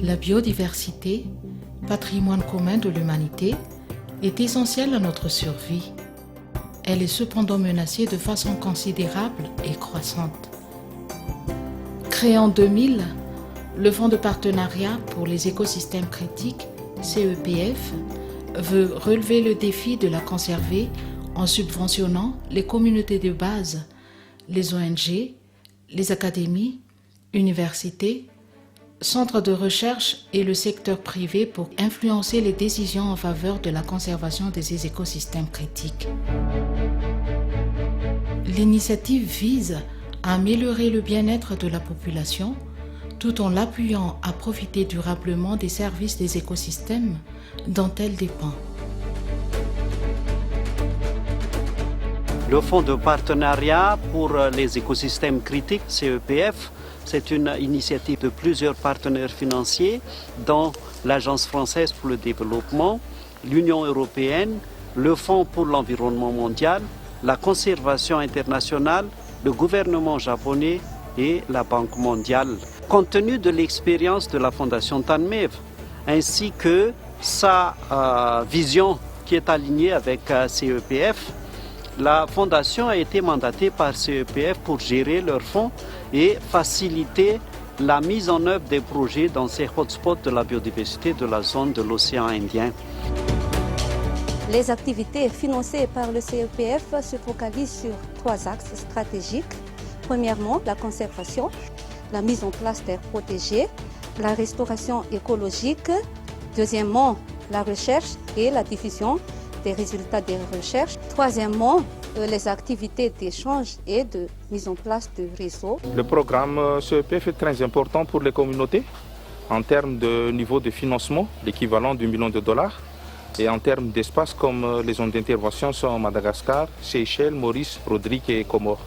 La biodiversité, patrimoine commun de l'humanité, est essentielle à notre survie. Elle est cependant menacée de façon considérable et croissante. Créé en 2000, le Fonds de partenariat pour les écosystèmes critiques, CEPF, veut relever le défi de la conserver en subventionnant les communautés de base, les ONG, les académies, universités, centres de recherche et le secteur privé pour influencer les décisions en faveur de la conservation de ces écosystèmes critiques. L'initiative vise à améliorer le bien-être de la population tout en l'appuyant à profiter durablement des services des écosystèmes dont elle dépend. Le Fonds de partenariat pour les écosystèmes critiques, CEPF, c'est une initiative de plusieurs partenaires financiers, dont l'Agence française pour le développement, l'Union européenne, le Fonds pour l'environnement mondial, la conservation internationale, le gouvernement japonais et la Banque mondiale. Compte tenu de l'expérience de la Fondation TANMEV, ainsi que sa vision qui est alignée avec CEPF, la Fondation a été mandatée par CEPF pour gérer leurs fonds et faciliter la mise en œuvre des projets dans ces hotspots de la biodiversité de la zone de l'océan Indien. Les activités financées par le CEPF se focalisent sur 3 axes stratégiques. Premièrement, la conservation, la mise en place d'aires protégées, la restauration écologique. Deuxièmement, la recherche et la diffusion des résultats des recherches. Troisièmement, les activités d'échange et de mise en place de réseaux. Le programme CEPF est très important pour les communautés en termes de niveau de financement, l'équivalent d'1 million de dollars, et en termes d'espace comme les zones d'intervention sont Madagascar, Seychelles, Maurice, Rodrigue et Comores.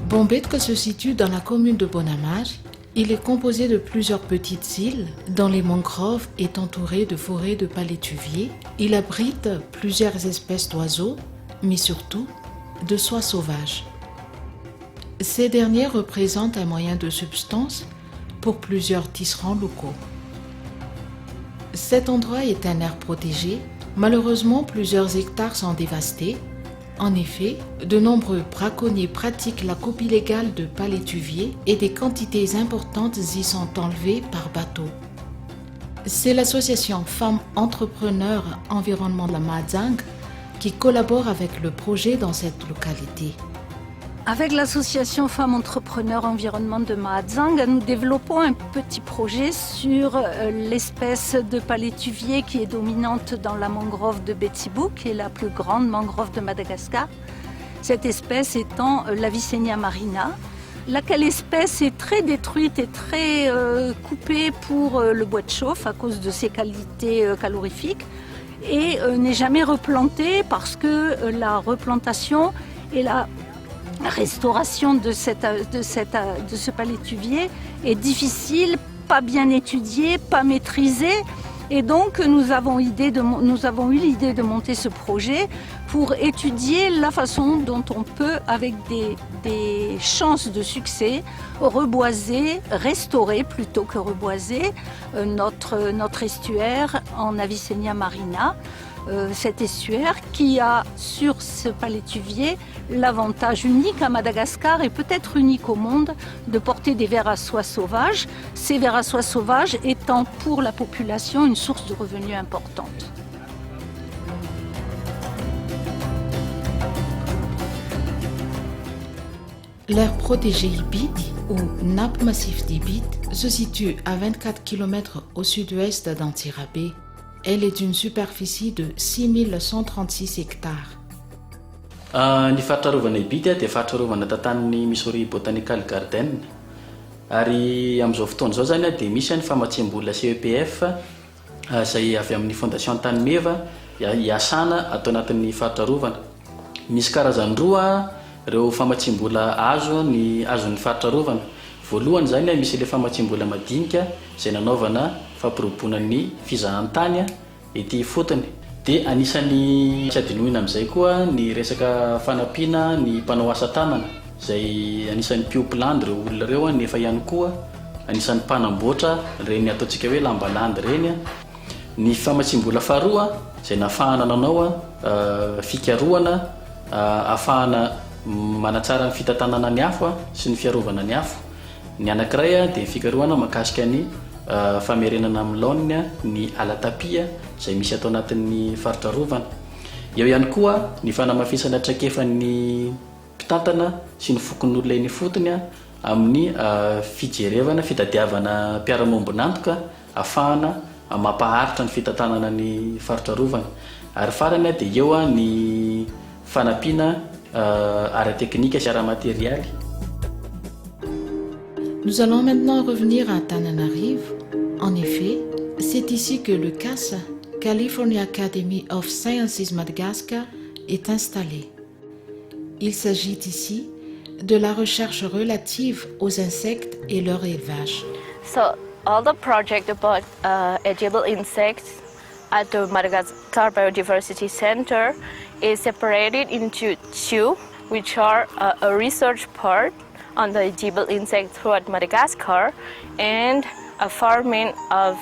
Bombetka se situe dans la commune de Bonamage. Il est composé de plusieurs petites îles dont les mangroves est entouré de forêts de palétuviers. Il abrite plusieurs espèces d'oiseaux, mais surtout de soies sauvages. Ces derniers représentent un moyen de subsistance pour plusieurs tisserands locaux. Cet endroit est un aire protégé. Malheureusement, plusieurs hectares sont dévastés. En effet, de nombreux braconniers pratiquent la coupe illégale de palétuviers et des quantités importantes y sont enlevées par bateau. C'est l'association Femmes Entrepreneurs Environnement de la Mahajang qui collabore avec le projet dans cette localité. Avec l'association Femmes Entrepreneurs Environnement de Mahajang, nous développons un petit projet sur l'espèce de palétuvier qui est dominante dans la mangrove de Betsibout, qui est la plus grande mangrove de Madagascar. Cette espèce étant l'Avicennia marina, laquelle espèce est très détruite et très coupée pour le bois de chauffe à cause de ses qualités calorifiques et n'est jamais replantée parce que la replantation et la restauration de ce palétuvier est difficile, pas bien étudiée, pas maîtrisée. Et donc nous avons eu l'idée de monter ce projet pour étudier la façon dont on peut, avec des chances de succès, reboiser, restaurer plutôt que reboiser notre estuaire en Avicennia marina. Cet estuaire qui a sur ce palétuvier l'avantage unique à Madagascar et peut-être unique au monde de porter des vers à soie sauvages, ces vers à soie sauvages étant pour la population une source de revenus importante. L'aire protégée Ibit, ou nappe massif d'Ibit, se situe à 24 km au sud-ouest d'Antsirabe. Elle est d'une superficie de 6136 hectares. Ny fahatrarovana Ibity dia fahatrarovana tantanin'ny Missouri Botanical Garden. Ary amin'izao fotoana izao zany dia misy ny famatsiam-bola CEPF izay avy amin'ny Fondation TANMEV hiasana atao anatin'ny fahatrarovana. Misy karazany roa ireo famatsiam-bola azo ny fahatrarovana. Voalohany zany misy ilay famatsiam-bola madinika izay nanaovana fampirobona ny fizahan-tany ety fotony. Dia anisany tsy adinoina amin'izay koa ny resaka fanampiana ny mpanao asa tanana izay anisany piopland ireo olona ireo nefa ihany koa anisan'ny mpanamboatra reny ataontsika hoe lambalandy reny. Ny famatsim-bola faharoa izay nahafahana nanao fikarohana ahafahana manatsara ny fitantanana ny afo sy ny fiarovana ny afo. Ny anankiray dia fikarohana mahakasika ny famerenana amin'ny laoniny ny alatapia izay misy atao anatin'ny faritra rovana. Eo ihany koa ny fanamafisana traikefan'ny mpitantana sy ny fokon'olona eny fotony amin'ny fijerevana fitadiavana mpiara-mombonantoka ahafahana mampaharitra ny fitantanana ny faritra rovana. Ary farany dia eo ny fanampiana ara-teknika sy ara-matérialy. Nous allons maintenant revenir à Tananarive. En effet, c'est ici que le CAS, California Academy of Sciences Madagascar, est installé. Il s'agit ici de la recherche relative aux insectes et leur élevage. So, all the project about edible insects at the Madagascar Biodiversity Center is separated into two, which are a research part on the edible insects throughout Madagascar and a farming of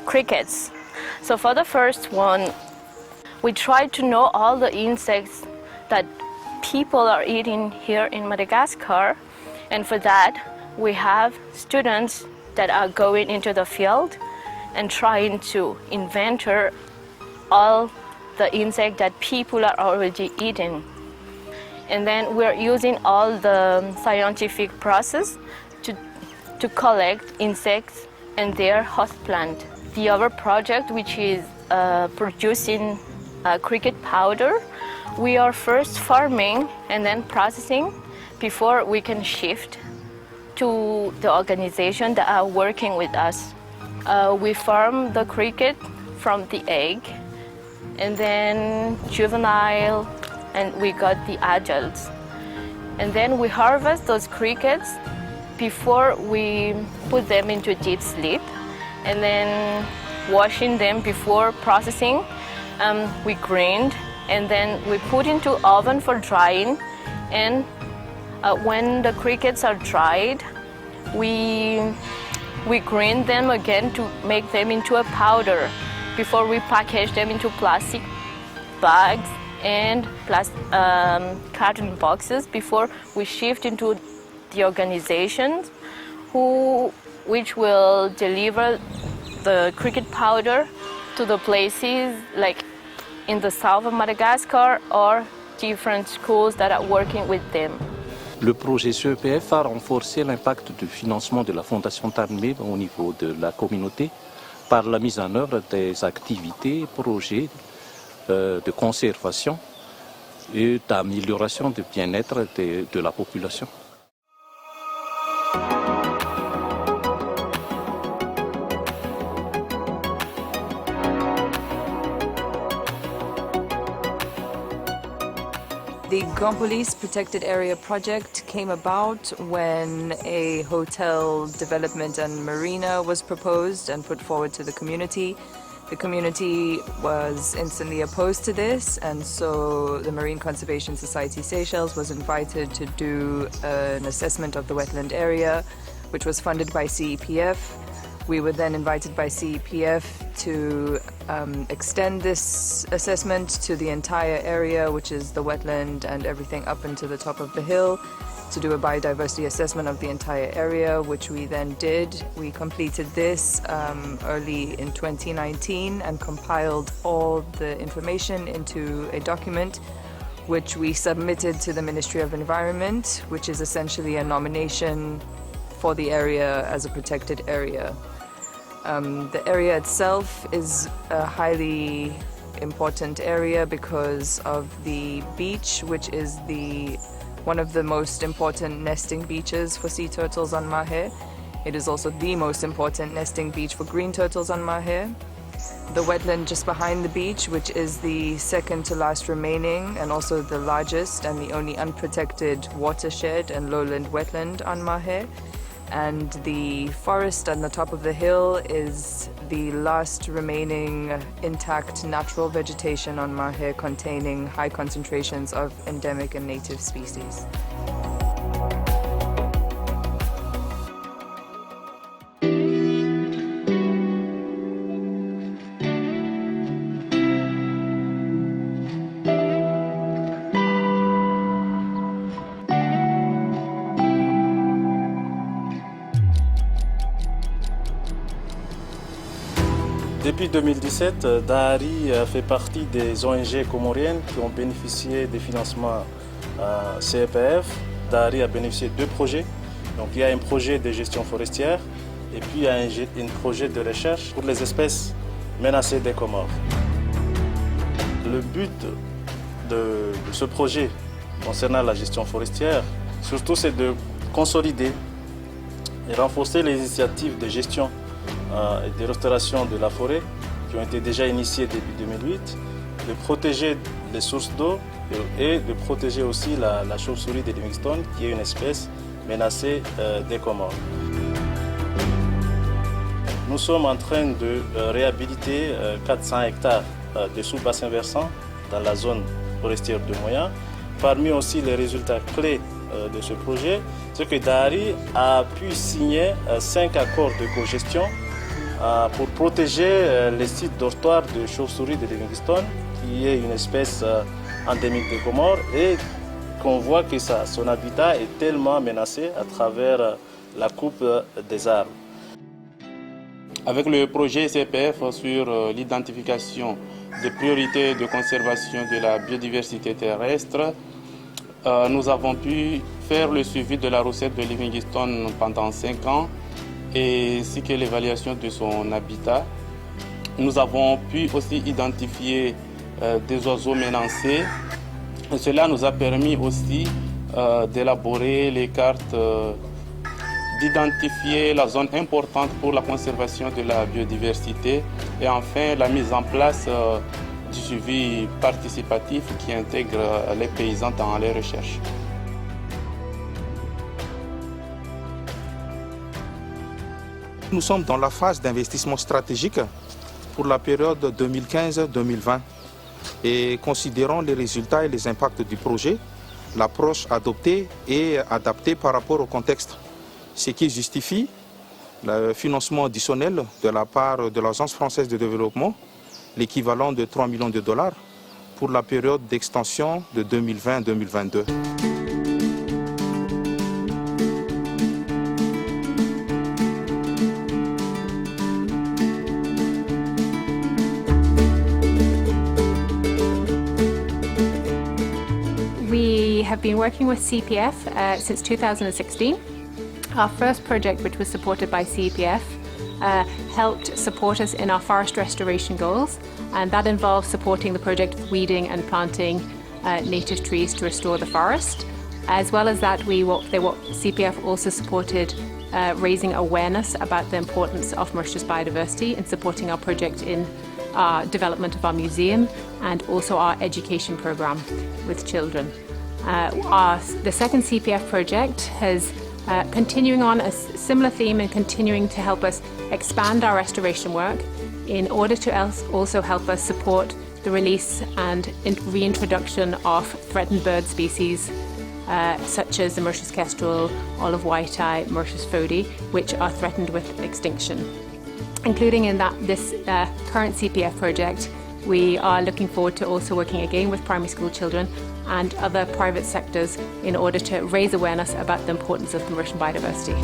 crickets. So for the first one, we try to know all the insects that people are eating here in Madagascar, and for that we have students that are going into the field and trying to inventor all the insects that people are already eating. And then we're using all the scientific process to collect insects and their host plant. The other project, which is producing cricket powder, we are first farming and then processing before we can shift to the organization that are working with us. We farm the cricket from the egg and then juvenile, and we got the adults. And then we harvest those crickets before we put them into deep sleep, and then washing them before processing. We grind and then we put into oven for drying, and when the crickets are dried, we grind them again to make them into a powder before we package them into plastic bags and carton boxes before we shift into the organizations which will deliver the cricket powder to the places like in the south of Madagascar or different schools that are working with them. Le projet CEPF a renforcé l'impact du financement de la Fondation Tanmé au niveau de la communauté par la mise en œuvre des activités et projets de conservation et d'amélioration du bien-être de la population. The Grand Police Protected Area project came about when a hotel development and marina was proposed and put forward to the community. The community was instantly opposed to this, and so the Marine Conservation Society Seychelles was invited to do an assessment of the wetland area, which was funded by CEPF. We were then invited by CEPF to extend this assessment to the entire area, which is the wetland and everything up into the top of the hill, to do a biodiversity assessment of the entire area, which we then did. We completed this early in 2019 and compiled all the information into a document which we submitted to the Ministry of Environment, which is essentially a nomination for the area as a protected area. The area itself is a highly important area because of the beach, which is one of the most important nesting beaches for sea turtles on Mahe. It is also the most important nesting beach for green turtles on Mahe. The wetland just behind the beach, which is the second to last remaining and also the largest and the only unprotected watershed and lowland wetland on Mahe. And the forest on the top of the hill is the last remaining intact natural vegetation on Mahe containing high concentrations of endemic and native species. Depuis 2017, Dahari fait partie des ONG comoriennes qui ont bénéficié des financements CEPF. Dahari a bénéficié de 2 projets. Donc il y a un projet de gestion forestière et puis il y a un projet de recherche pour les espèces menacées des Comores. Le but de ce projet concernant la gestion forestière, surtout c'est de consolider et renforcer les initiatives de gestion et de restauration de la forêt qui ont été déjà initiées depuis 2008, de protéger les sources d'eau et de protéger aussi la chauve-souris de Livingstone qui est une espèce menacée des Comores. Nous sommes en train de réhabiliter 400 hectares de sous-bassin versant dans la zone forestière de Moya. Parmi aussi les résultats clés de ce projet, c'est que Dahari a pu signer 5 accords de cogestion pour protéger les sites dortoirs de chauve-souris de Livingstone, qui est une espèce endémique des Comores, et qu'on voit que son habitat est tellement menacé à travers la coupe des arbres. Avec le projet CPF sur l'identification des priorités de conservation de la biodiversité terrestre, nous avons pu faire le suivi de la recette de Livingstone pendant 5 ans ainsi que l'évaluation de son habitat. Nous avons pu aussi identifier des oiseaux menacés. Et cela nous a permis aussi d'élaborer les cartes, d'identifier la zone importante pour la conservation de la biodiversité et enfin la mise en place du suivi participatif qui intègre les paysans dans les recherches. Nous sommes dans la phase d'investissement stratégique pour la période 2015-2020 et considérant les résultats et les impacts du projet, l'approche adoptée est adaptée par rapport au contexte, ce qui justifie le financement additionnel de la part de l'Agence française de développement, l'équivalent de 3 millions de dollars pour la période d'extension de 2020-2022. We have been working with CPF since 2016. Our first project, which was supported by CPF, helped support us in our forest restoration goals, and that involves supporting the project of weeding and planting native trees to restore the forest. As well as that, CPF also supported raising awareness about the importance of Mauritius biodiversity and supporting our project in development of our museum and also our education program with children. The second CPF project has continuing on a similar theme and continuing to help us expand our restoration work in order to also help us support the release and reintroduction of threatened bird species such as the Mauritius kestrel, olive white-eye, Mauritius fody, which are threatened with extinction. Including in this current CPF project, we are looking forward to also working again with primary school children and other private sectors in order to raise awareness about the importance of Mauritian biodiversity.